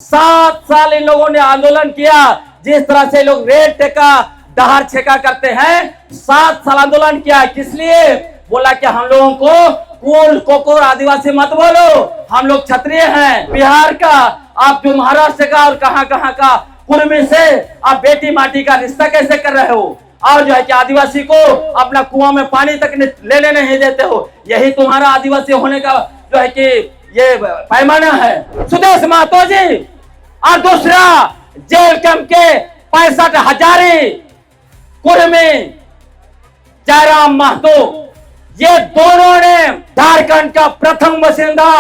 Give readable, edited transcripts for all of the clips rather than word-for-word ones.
7 साल इन लोगों ने आंदोलन किया। जिस तरह से लोग रेल टेका दहाड़ छेका करते हैं, 7 साल आंदोलन किया। किस लिए? बोला कि हम लोगों को कुल कोकोर आदिवासी मत बोलो, हम लोग क्षत्रिय हैं। बिहार का, आप जो महाराष्ट्र का और कहां कहां का कुर्मी से आप बेटी माटी का रिश्ता कैसे कर रहे हो, और जो है कि आदिवासी को अपना कुआं में पानी तक लेने नहीं देते हो। यही तुम्हारा आदिवासी होने का जो है कि ये पैमाना है। सुदेश महतो जी और दूसरा जेल कैंप के 65 हजारी कुर्मी जयराम महतो, ये दोनों ने झारखंड का प्रथम बासिंदा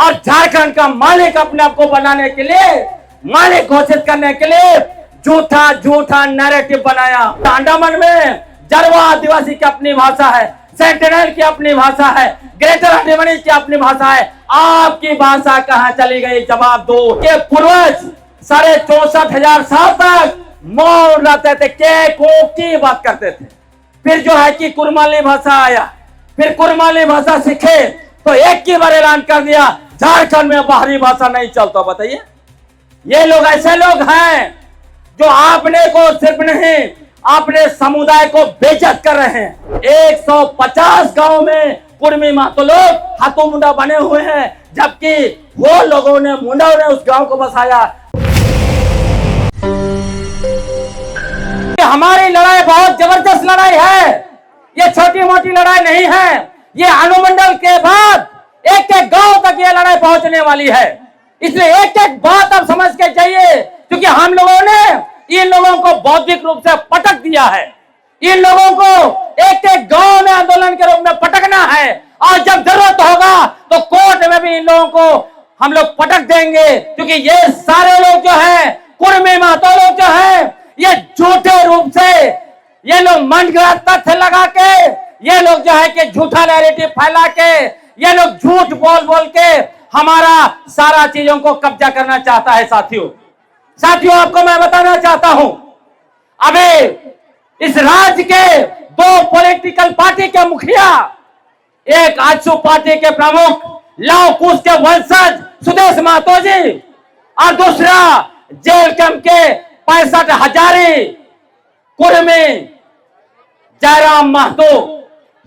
और झारखंड का मालिक अपने आप को बनाने के लिए, मालिक घोषित करने के लिए झूठा झूठा नैरेटिव बनाया। अंडमान में जरवा आदिवासी की अपनी भाषा है, सेंटिनल की अपनी भाषा है, ग्रेटर अंडमान की अपनी भाषा है। आपकी भाषा कहां चली गई? जवाब दो। के पूर्वज 64,500 साल तक मौन रहते थे, के को की बात करते थे। फिर जो है कि कुरमाली भाषा आया, फिर कुरमाली भाषा सीखे तो एक की बार ऐलान कर दिया झारखंड में बाहरी भाषा नहीं चलता। बताइए, ये लोग ऐसे लोग हैं जो आपने को सिर्फ नहीं, अपने समुदाय को बेइज्जत कर रहे हैं। 150 गांव में कुर्मी महतो लोग हाथों मुंडा बने हुए हैं, जबकि वो लोगों ने मुंडा ने उस गांव को बसाया। हमारी लड़ाई बहुत जबरदस्त लड़ाई है, ये छोटी मोटी लड़ाई नहीं है। ये अनुमंडल के बाद एक एक गांव तक ये लड़ाई पहुंचने वाली है। इसलिए एक एक बात आप समझ के जाइए, क्योंकि हम लोगों ने इन लोगों को बौद्धिक रूप से पटक दिया है। इन लोगों को एक एक गांव में आंदोलन के रूप में पटकना है, और जब जरूरत होगा तो कोर्ट में भी इन लोगों को हम लोग पटक देंगे। क्योंकि ये सारे लोग जो है, कुर्मी महतो लोग जो है, ये झूठे रूप से ये लोग मनगढ़ंत तथ्य लगा के, ये लोग जो है कि झूठा नैरेटिव फैला के, ये लोग झूठ बोल बोल के हमारा सारा चीजों को कब्जा करना चाहता है। साथियों आपको मैं बताना चाहता हूं, अभी इस राज्य के 2 पॉलिटिकल पार्टी के मुखिया, एक आजसू पार्टी के प्रमुख लव कुश के वंशज सुदेश महतो जी, और दूसरा जेल कैंप के 65 हजारी कुर्मी जयराम महतो,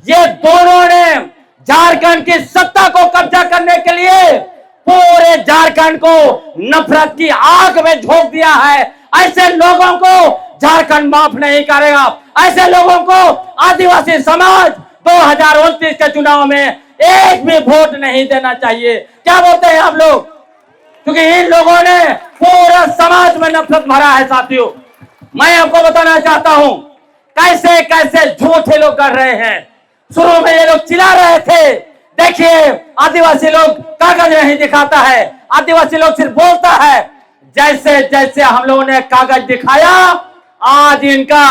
ये दोनों ने झारखंड की सत्ता को कब्जा करने के लिए पूरे झारखंड को नफरत की आग में झोंक दिया है। ऐसे लोगों को झारखंड माफ नहीं करेगा। ऐसे लोगों को आदिवासी समाज 2029 के चुनाव में एक भी वोट नहीं देना चाहिए। क्या बोलते हैं आप लोग? क्योंकि इन लोगों ने पूरा समाज में नफरत भरा है। साथियों, मैं आपको बताना चाहता हूं कैसे कैसे झूठे लोग कर रहे हैं। शुरू में ये लोग चिल्ला रहे थे, देखिए आदिवासी लोग कागज नहीं दिखाता है, आदिवासी लोग सिर्फ बोलता है। जैसे जैसे हम लोगों ने कागज दिखाया, आज इनका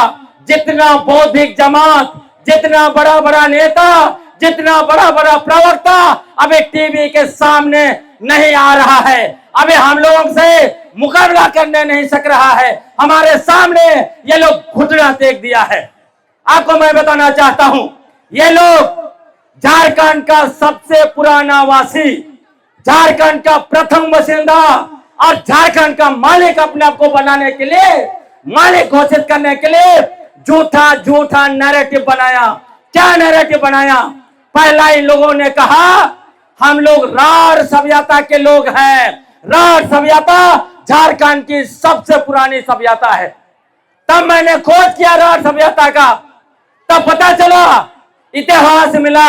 जितना बौद्धिक जमात, जितना बड़ा बड़ा नेता, जितना बड़ा बड़ा प्रवक्ता अभी टीवी के सामने नहीं आ रहा है। अभी हम लोगों से मुकाबला करने नहीं सक रहा है। हमारे सामने ये लोग घुटना टेक दिया है। आपको मैं बताना चाहता हूं, ये लोग झारखंड का सबसे पुराना वासी, झारखंड का प्रथम बासिंदा और झारखंड का मालिक अपने आप को बनाने के लिए, मालिक घोषित करने के लिए झूठा झूठा नैरेटिव बनाया। क्या नैरेटिव बनाया? पहला इन लोगों ने कहा हम लोग राढ़ सभ्यता के लोग हैं। राढ़ सभ्यता झारखंड की सबसे पुरानी सभ्यता है। तब मैंने खोज किया राढ़ सभ्यता का, तब पता चला, इतिहास मिला,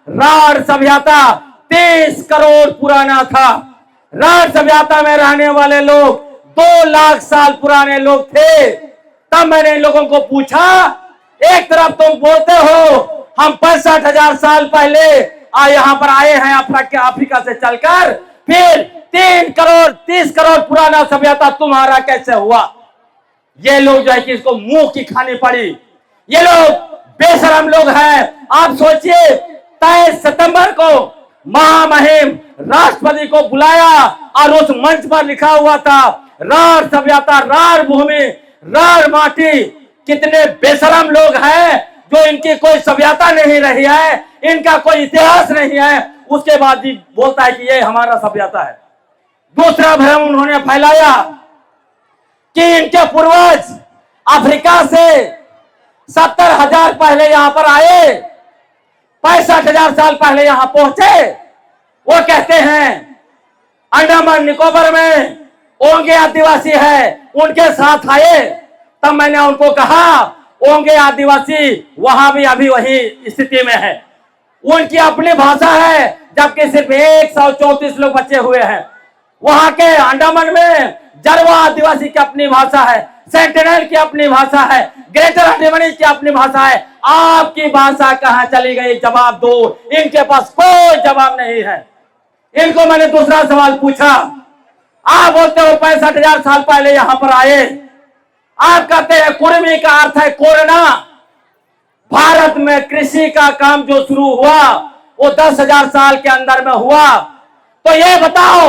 राढ़ सभ्यता 30 करोड़ पुराना था। राढ़ सभ्यता में रहने वाले लोग 2 लाख साल पुराने लोग थे। तब मैंने इन लोगों को पूछा, एक तरफ तुम बोलते हो हम 65,000 साल पहले यहाँ पर आए हैं अफ्रीका से चलकर, फिर 3 करोड़ 30 करोड़ पुराना सभ्यता तुम्हारा कैसे हुआ? ये लोग जो है कि इसको मुंह की खानी पड़ी। ये लोग बेशरम लोग हैं। आप सोचिए, 23 सितंबर को महामहिम राष्ट्रपति को बुलाया और उस मंच पर लिखा हुआ था राढ़ सभ्यता, राढ़ भूमि, राढ़ माटी। कितने बेशरम लोग हैं जो इनकी कोई सभ्यता नहीं रही है, इनका कोई इतिहास नहीं है, उसके बाद भी बोलता है कि ये हमारा सभ्यता है। दूसरा भ्रम उन्होंने फैलाया कि इनके पूर्वज अफ्रीका से 70,000 पहले यहां पर आए, 65,000 साल पहले यहां पहुंचे। वो कहते हैं अंडमान निकोबार में ओंगे आदिवासी है, उनके साथ आए। तब मैंने उनको कहा ओंगे आदिवासी वहां भी अभी वही स्थिति में है, उनकी अपनी भाषा है, जबकि सिर्फ 134 लोग बचे हुए हैं। वहां के अंडमान में जरवा आदिवासी की अपनी भाषा है, सेंटिनल की अपनी भाषा है, ग्रेटर अंडमान की अपनी भाषा है। आपकी भाषा कहां चली गई, जवाब दो। इनके पास कोई जवाब नहीं है। इनको मैंने दूसरा सवाल पूछा, आप बोलते हो 65,000 साल पहले यहां पर आए, आप कहते हैं कुर्मी का अर्थ है कोरना। भारत में कृषि का काम जो शुरू हुआ वो 10,000 साल के अंदर में हुआ। तो ये बताओ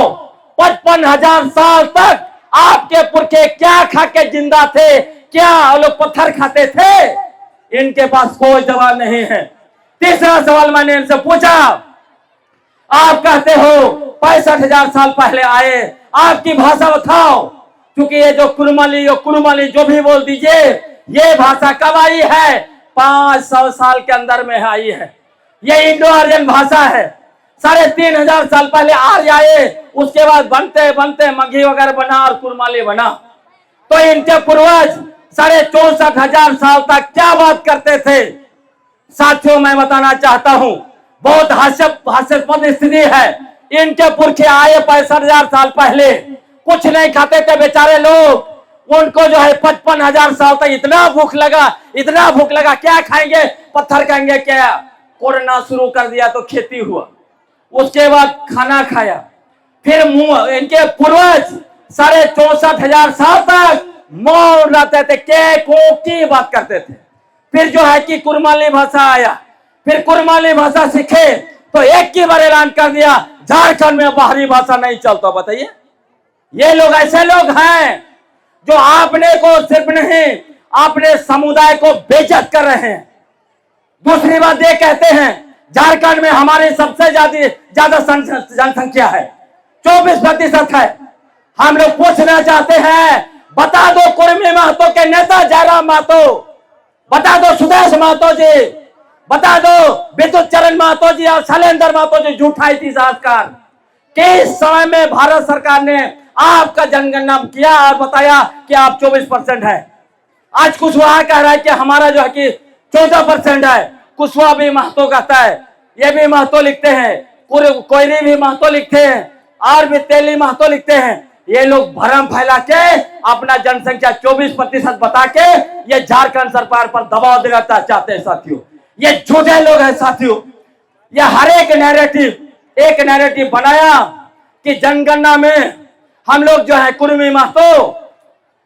55,000 साल तक आपके पुरखे क्या खा के जिंदा थे, क्या लोग पत्थर खाते थे? इनके पास कोई जवाब नहीं है। तीसरा सवाल मैंने इनसे पूछा, आप कहते हो 65,000 साल पहले आए, आपकी भाषा बताओ। क्योंकि ये जो कुरुमाली जो भी बोल दीजिए, ये भाषा कब आई है? 500 साल के अंदर में आई है। ये इंडो आर्यन भाषा है। 3,500 साल पहले आर्य आए, उसके बाद बनते बनते मगही वगैरह बना और कुरुमाली बना। तो इनके पूर्वज 64,500 साल तक क्या बात करते थे? साथियों, मैं बताना चाहता हूं, बहुत हास्यास्पद स्थिति है। इनके पुरखे आए 65,000 साल पहले, कुछ नहीं खाते थे बेचारे लोग। उनको जो है 55,000 साल तक इतना भूख लगा, क्या खाएंगे? पत्थर खाएंगे क्या? कोरना शुरू कर दिया तो खेती हुआ, उसके बाद खाना खाया। फिर इनके पूर्वज 64,500 साल तक मौन रहते थे, की बात करते थे। फिर जो है कि कुरुमाली भाषा आया, फिर कुरुमाली भाषा सीखे तो एक ही बार ऐलान कर दिया झारखंड में बाहरी भाषा नहीं चलता। बताइए, ये लोग ऐसे लोग हैं जो आपने को सिर्फ नहीं, अपने समुदाय को बेइज्जत कर रहे हैं। दूसरी बात ये कहते हैं झारखंड में हमारी सबसे ज्यादा जनसंख्या है, 24% है। हम लोग पूछना चाहते हैं, बता दो कुर्मी महतो के नेता जयराम महतो, बता दो सुदेश महतो जी, बता दो विद्युत चरण महतो जी और शैलेंद्र महतो जी झूठा इतिहासकार, किस समय में भारत सरकार ने आपका जनगणना किया और बताया कि आप 24% है। आज कुशवाहा कह रहा है कि हमारा जो है कि 14% है। कुशवाहा भी महतो कहता है, ये भी महतो लिखते हैं, कोयरी भी महतो लिखते हैं, और भी तेली महतो लिखते हैं। ये लोग भ्रम फैला के अपना जनसंख्या 24% बता के ये झारखंड सरकार पर दबाव देना चाहते हैं। साथियों, ये झूठे लोग हैं। साथियों, ये हर एक नैरेटिव बनाया कि जनगणना में हम लोग जो है कुर्मी महतो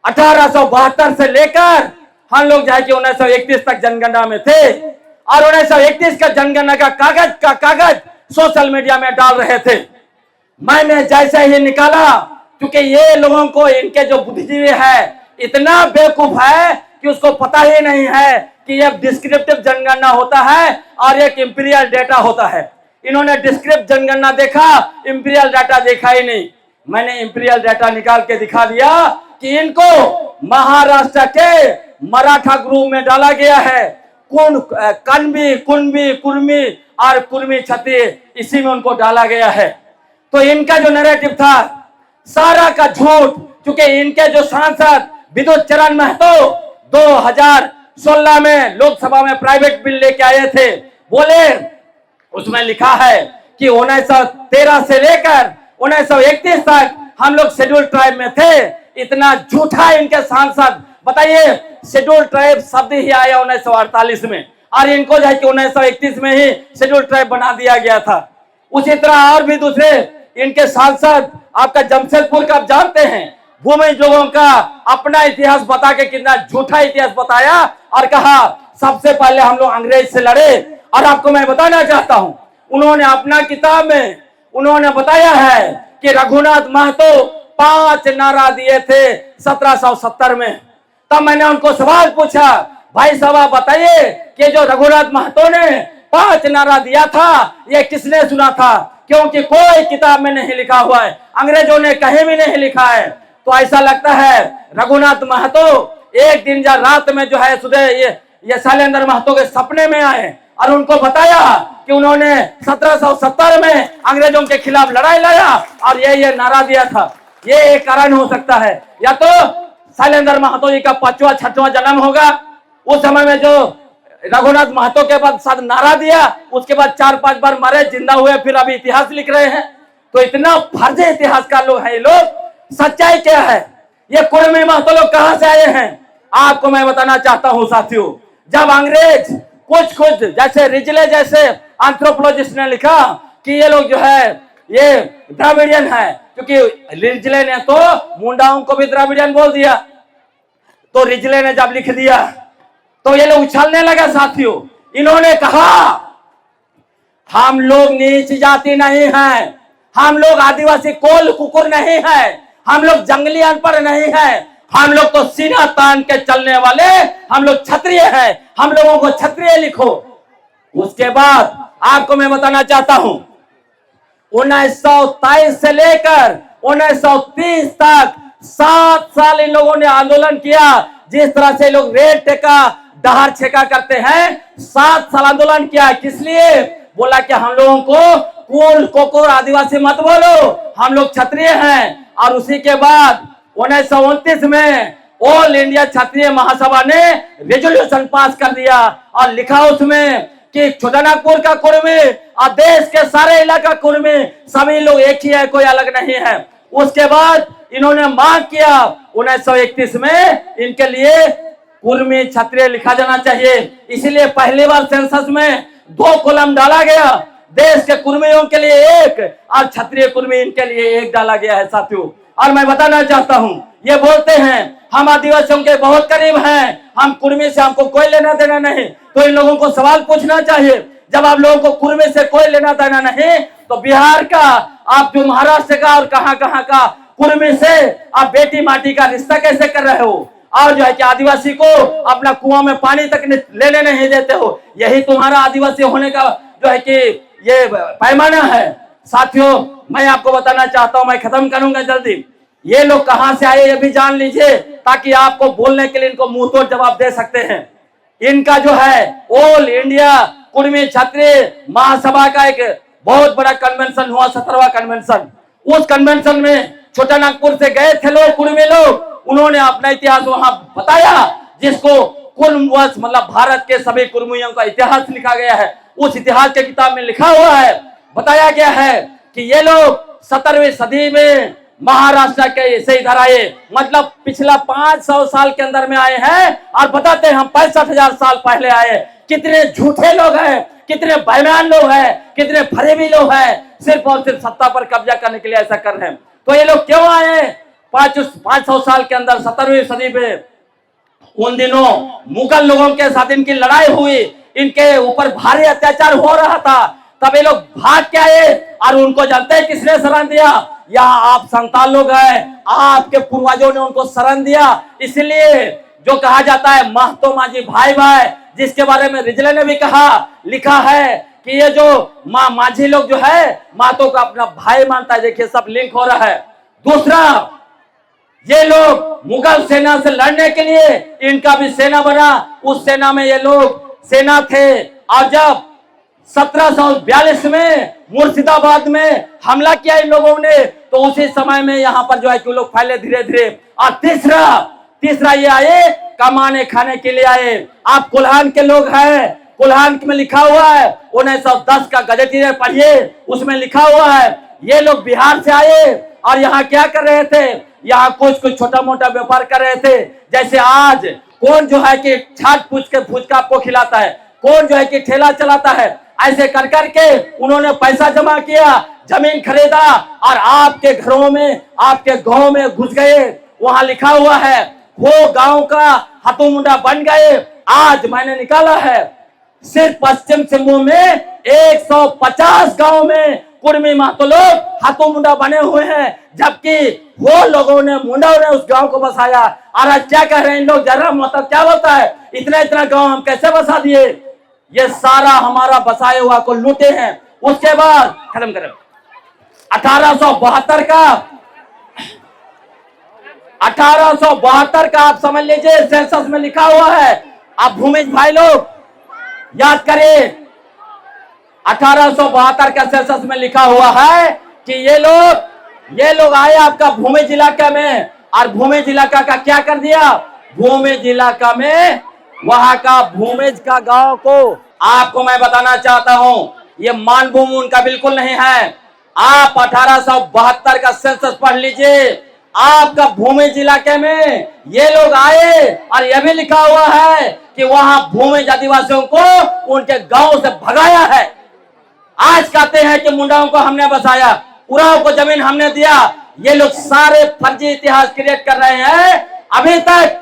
1872 से लेकर हम लोग जो है कि 1931 तक जनगणना में थे, और 1931 का जनगणना का कागज सोशल मीडिया में डाल रहे थे। मैंने जैसे ही निकाला, क्योंकि ये लोगों को, इनके जो बुद्धिजीवी है इतना बेवकूफ है कि उसको पता ही नहीं है कि यह डिस्क्रिप्टिव जनगणना होता है और एक इंपीरियल डेटा होता है। इन्होंने डिस्क्रिप्टिव जनगणना देखा, इंपीरियल डाटा देखा ही नहीं। मैंने इंपीरियल डाटा निकाल के दिखा दिया कि इनको महाराष्ट्र के मराठा ग्रुप में डाला गया है। कुणबी, कुर्मी और कुर्मी छत्ती, इसी में उनको डाला गया है। तो इनका जो नैरेटिव था सारा का झूठ, क्योंकि इनके जो सांसद विद्युत चरण महतो 2016 में लोकसभा में प्राइवेट बिल लेके आए थे, बोले उसमें लिखा है कि 1913 से लेकर 1931 तक हम लोग शेड्यूल ट्राइब में थे। इतना झूठा इनके सांसद। बताइए, शेड्यूल ट्राइब शब्द ही आया 1948 में, और इनको जो है कि 1931 में ही शेड्यूल ट्राइब बना दिया गया था। उसी तरह और भी दूसरे इनके सांसद, आपका जमशेदपुर का आप जानते हैं, भूमि लोगों का अपना इतिहास बता के कितना झूठा इतिहास बताया और कहा सबसे पहले हम लोग अंग्रेज से लड़े। और आपको मैं बताना चाहता हूं, उन्होंने अपना किताब में उन्होंने बताया है कि रघुनाथ महतो 5 नारा दिए थे 1770 में। तब मैंने उनको सवाल पूछा, भाई साहब आप बताइए कि जो रघुनाथ महतो ने 5 नारा दिया था, ये किसने सुना था? क्योंकि कोई किताब में नहीं लिखा हुआ है, अंग्रेजों ने कहीं भी नहीं लिखा है। तो ऐसा लगता है रघुनाथ महतो एक दिन या रात में जो है सुबह ये शैलेंद्र महतो के सपने में आए और उनको बताया कि उन्होंने 1770 में अंग्रेजों के खिलाफ लड़ाई लड़ा और ये नारा दिया था। ये एक कारण हो सकता है, या तो शैलेंद्र महतो जी का 5वां 6वां जन्म होगा। उस समय में जो रघुनाथ महतो के बाद साथ नारा दिया, उसके बाद 4-5 बार मारे, जिंदा हुए, फिर अभी इतिहास लिख रहे हैं। तो इतना फर्जी इतिहासकार लोग हैं ये लोग। सच्चाई क्या है? ये कुर्मी महतो लोग कहां से आए हैं आपको मैं बताना चाहता हूं साथियों। जब अंग्रेज कुछ जैसे रिजले जैसे एंथ्रोपोलॉजिस्ट ने लिखा कि ये लोग जो है ये द्राविडियन है, क्योंकि रिजले ने तो मुंडाओं को भी द्राविडियन बोल दिया। तो रिजले ने जब लिख दिया तो ये लोग उछलने लगे साथियों। इन्होंने कहा हम लोग नीच जाति नहीं हैं, हम लोग आदिवासी कोल कुकुर नहीं है, हम लोग जंगली अनपढ़ नहीं है, हम लोग तो सीना तान के चलने वाले, हम लोग क्षत्रिय हैं, हम लोगों को क्षत्रिय लिखो। उसके बाद आपको मैं बताना चाहता हूं 1923 से लेकर 1930 तक 7 साल इन लोगों ने आंदोलन किया। जिस तरह से लोग रेत टेका दहाड़ छेका करते हैं, 7 साल आंदोलन किया। किस लिए? बोला कि हम लोगों को कुल कोकोर आदिवासी मत बोलो, हम लोग क्षत्रिय हैं। और उसी के बाद 1929 में ऑल इंडिया क्षत्रिय महासभा ने रेजोल्यूशन पास कर दिया और लिखा उसमें कि छोटानागपुर का कुर्मी और देश के सारे इलाका कुर्मी सभी लोग एक ही है, कोई अलग नहीं है। उसके बाद इन्होंने मांग किया 1931 में इनके लिए कुर्मी क्षत्रिय लिखा जाना चाहिए। इसलिए पहली बार सेंसस में 2 कॉलम डाला गया, देश के कुर्मियों के लिए 1 और क्षत्रिय कुर्मी इनके लिए 1 डाला गया है साथियों। और मैं बताना चाहता हूं, ये बोलते हैं हम आदिवासियों के बहुत करीब हैं, हम कुर्मी से हमको कोई लेना देना नहीं। तो इन लोगों को सवाल पूछना चाहिए, जब आप लोगों को कुर्मी से कोई लेना देना नहीं, तो बिहार का, आप जो महाराष्ट्र का और कहां का कुर्मी से आप बेटी माटी का रिश्ता कैसे कर रहे हो? और जो है कि आदिवासी को अपना कुआं में पानी तक लेने नहीं देते हो। यही तुम्हारा आदिवासी होने का जो है कि ये पैमाना है साथियों। मैं आपको बताना चाहता हूं, मैं खत्म करूंगा जल्दी। ये लोग कहां से आए ये भी जान लीजिए, ताकि आपको बोलने के लिए इनको मुंह तोड़ जवाब दे सकते हैं। इनका जो है ऑल इंडिया कुर्मी क्षत्रिय महासभा का एक बहुत बड़ा कन्वेंशन हुआ, 17वां कन्वेंशन। उस कन्वेंशन में छोटानागपुर से गए थे लोग, कुर्मी लोग, उन्होंने अपना इतिहास वहां बताया, जिसको कुर्मवश मतलब भारत के सभी कुर्मियों का इतिहास लिखा गया है। उस इतिहास के किताब में लिखा हुआ है, बताया गया है कि ये लोग 17वीं सदी में महाराष्ट्र के से इधर आए, मतलब पिछला 500 साल के अंदर में आए हैं। और बताते हैं हम 65,000 साल पहले आए। कितने झूठे लोग हैं, कितने बेईमान लोग हैं, कितने फरेबी लोग हैं, सिर्फ और सिर्फ सत्ता पर कब्जा करने के लिए ऐसा कर रहे हैं। तो ये लोग क्यों आए 500 साल के अंदर 17वीं सदी में? उन दिनों मुगल लोगों के साथ इनकी लड़ाई हुई, इनके ऊपर भारी अत्याचार हो रहा था, तब ये लोग भाग के आए। और उनको जानते हैं किसने शरण दिया? यहाँ आप संताल लोग हैं, आपके पूर्वजों ने उनको शरण दिया। इसलिए जो कहा जाता है महतो माझी भाई भाई, जिसके बारे में रिजले ने भी कहा, लिखा है कि ये जो माझी लोग जो है महतो का अपना भाई मानता है। देखिए सब लिंक हो रहा है। दूसरा, ये लोग मुगल सेना से लड़ने के लिए इनका भी सेना बना, उस सेना में ये लोग सेना थे। और जब 1742 में मुर्शिदाबाद में हमला किया इन लोगों ने, तो उसी समय में यहाँ पर जो है कि लोग फैले धीरे धीरे। और तीसरा ये आए कमाने खाने के लिए आए। आप कोल्हान के लोग हैं, कोल्हान में लिखा हुआ है 1910 का गजेटियर पढ़िए, उसमें लिखा हुआ है ये लोग बिहार से आए और यहाँ क्या कर रहे थे? यहाँ कुछ छोटा मोटा व्यापार कर रहे थे। जैसे आज कौन जो है कि छाट पूछ के फुचका आपको खिलाता है, कौन जो है कि ठेला चलाता है, ऐसे कर करके उन्होंने पैसा जमा किया, जमीन खरीदा और आपके घरों में, आपके गांव में घुस गए। वहां लिखा हुआ है वो गांव का हाथों मुंडा बन गए। आज मैंने निकाला है सिर्फ पश्चिम सिंहभूम में 150 गांव में कुर्मी महतो लोग हाथों मुंडा बने हुए हैं, जबकि वो लोगों ने, मुंडाओं ने उस गांव को बसाया। और आज क्या कह रहे हैं इन लोग? जरा मतलब क्या बोलता है, इतना गांव हम कैसे बसा दिए? ये सारा हमारा बसाए हुआ को लूटे हैं। उसके बाद खत्म करें। 1872 का आप समझ लीजिए सेंसस में लिखा हुआ है। आप भूमिज भाई लोग याद करिए, 1872 का सेंसस में लिखा हुआ है कि ये लोग आए आपका भूमिज इलाका में, और भूमिज इलाका का क्या कर दिया? भूमिज इलाका में वहां का भूमिज का गांव को आपको मैं बताना चाहता हूं, ये मानभूमि उनका बिल्कुल नहीं है। आप 1872 का सेंसस पढ़ लीजिए, आपका भूमिज इलाके में ये लोग आए और यह भी लिखा हुआ है कि वहां भूमिज आदिवासियों को उनके गांव से भगाया है। आज कहते हैं कि मुंडाओं को हमने बसाया, उराव को जमीन हमने दिया। ये लोग सारे फर्जी इतिहास क्रिएट कर रहे हैं। अभी तक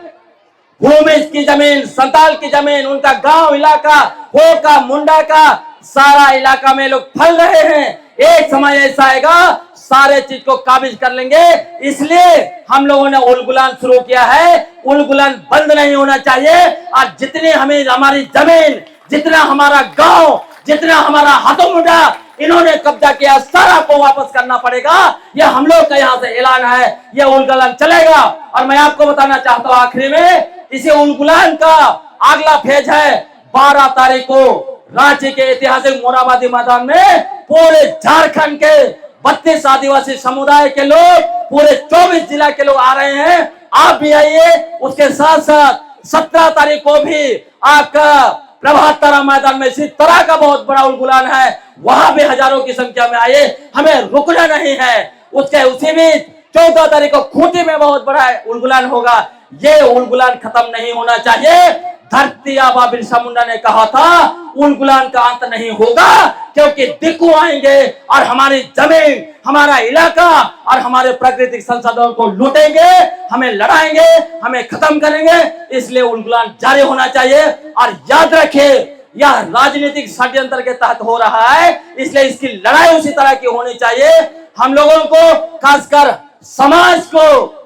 भूमिज की जमीन, संताल की जमीन, उनका गांव इलाका, होका मुंडा का सारा इलाका में लोग फल रहे हैं। एक समय ऐसा आएगा सारे चीज को काबिज कर लेंगे। इसलिए हम लोगों ने उलगुलान शुरू किया है। उलगुलान बंद नहीं होना चाहिए। और जितनी हमें हमारी जमीन, जितना हमारा गांव, जितना हमारा हाथों मुंडा इन्होंने कब्जा किया, सारा को वापस करना पड़ेगा। यह हम लोग का यहाँ से ऐलान है। यह उलगुलान चलेगा। और मैं आपको बताना चाहता हूँ आखिरी में, इसी उलगुलान का अगला फेज है 12 तारीख को रांची के ऐतिहासिक मोरहाबादी मैदान में पूरे झारखंड के 32 आदिवासी समुदाय के लोग, पूरे 24 जिला के लोग आ रहे हैं। आप भी आइए। उसके साथ साथ 17 तारीख को भी आपका प्रभात तारा मैदान में इसी तरह का बहुत बड़ा उलगुलान है, वहां भी हजारों की संख्या में आइए। हमें रुकना नहीं है। उसी बीच 14 तारीख को खूंटी में बहुत बड़ा उलगुलान होगा। ये उलगुलान खत्म नहीं होना चाहिए। धरती आबा बिरसा मुंडा ने कहा था उलगुलान का अंत नहीं होगा, क्योंकि दिक्कू आएंगे और हमारी जमीन, हमारा इलाका और हमारे प्राकृतिक संसाधनों को लूटेंगे, हमें लड़ाएंगे, हमें खत्म करेंगे। इसलिए उलगुलान जारी होना चाहिए। और याद रखिए, यह राजनीतिक षड्यंत्र के तहत हो रहा है, इसलिए इसकी लड़ाई उसी तरह की होनी चाहिए। हम लोगों को, खासकर समाज को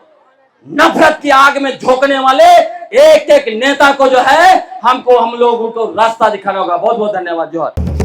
नफरत की आग में झोंकने वाले एक एक नेता को जो है हम लोगों को रास्ता दिखाना होगा। बहुत बहुत धन्यवाद। जोहर।